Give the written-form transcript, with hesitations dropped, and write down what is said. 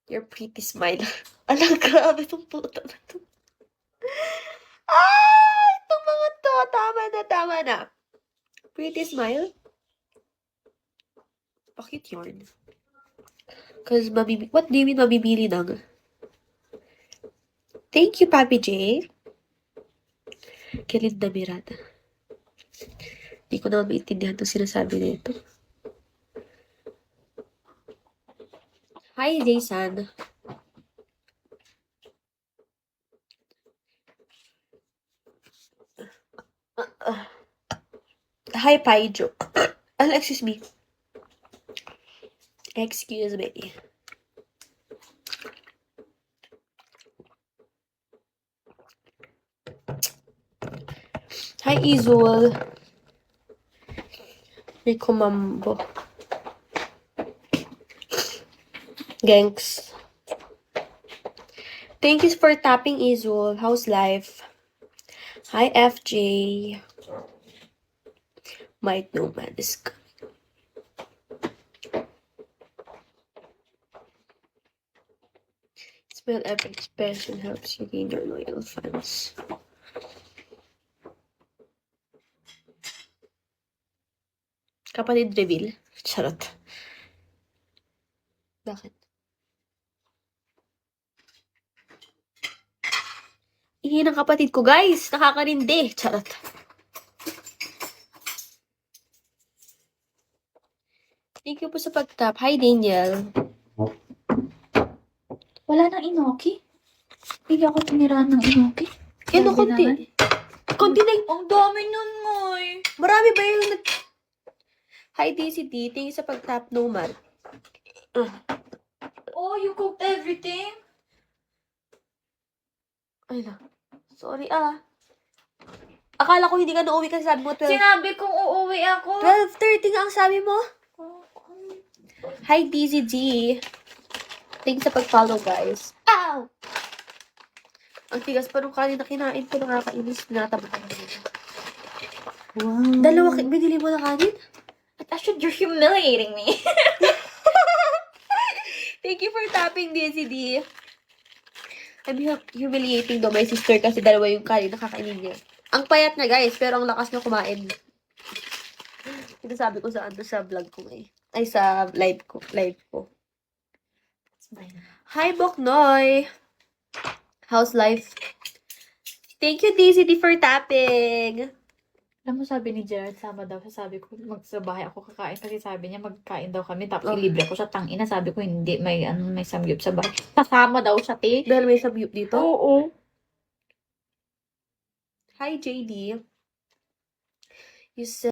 Your pretty smile. Alang, grabe itong puta na to. Ah! Itong mga to. Tama na. Pretty smile. Bakit yarn? Because what do you mean mabibili lang? Thank you, Papi J. Kelinda Mirada. Hindi ko naman maintindihan itong sinasabi na ito. Hi, Jason. Hi, Paijo. Excuse me. Excuse me. Hi, Izul. Rico Mambo. Ganks. Thank you for tapping, Izul. How's life? Hi, FJ. Might know man is coming. Smell every expression helps you gain your loyal fans. Kapatid reveal. Charot. Bakit? Ihi ng kapatid ko, guys. Nakakarindi. Charot. Thank you po sa pag-tap. Hi, Daniel. Wala nang inoki? Hindi ako tiniraan ng inoki. Ano, konti? Konti na Ang dami nun, ngoy. Marami ba yung Hi, DCT. Thank you sa pag-tap, Nomad. Oh, you cooked everything? Ay na. Sorry, Akala ko hindi ka na-uwi kasi sabi mo 12. Sinabi kong uuwi ako. 12:30 nga ang sabi mo. Hi, DZG. Thanks sa pag-follow, guys. Ow! Ang tigas pa nung kanin na kinain ko. Nakakainis. Pinatabot ko. Wow. Dalawa, binili mo na kanin? Ashley, you're humiliating me. Thank you for tapping, DZD. I'm humiliating daw my sister kasi dalawa yung kanin nakakainin niya. Ang payat niya, guys, pero ang lakas niya kumain. Ito sabi ko sa vlog ko eh. Ay, sa live ko. Hi, Boknoy! How's life? Thank you, DZD, for tapping! Alam mo, sabi ni Gerard, sama daw siya. Sabi ko, magsabahay ako kakain. Kasi sabi niya, magkain daw kami. Tapos ilibre ko siya. Tangina, sabi ko, hindi. May samgyup sa bahay. Kasama daw siya, te. Dahil may samgyup dito? Oo. Hi, JD. You said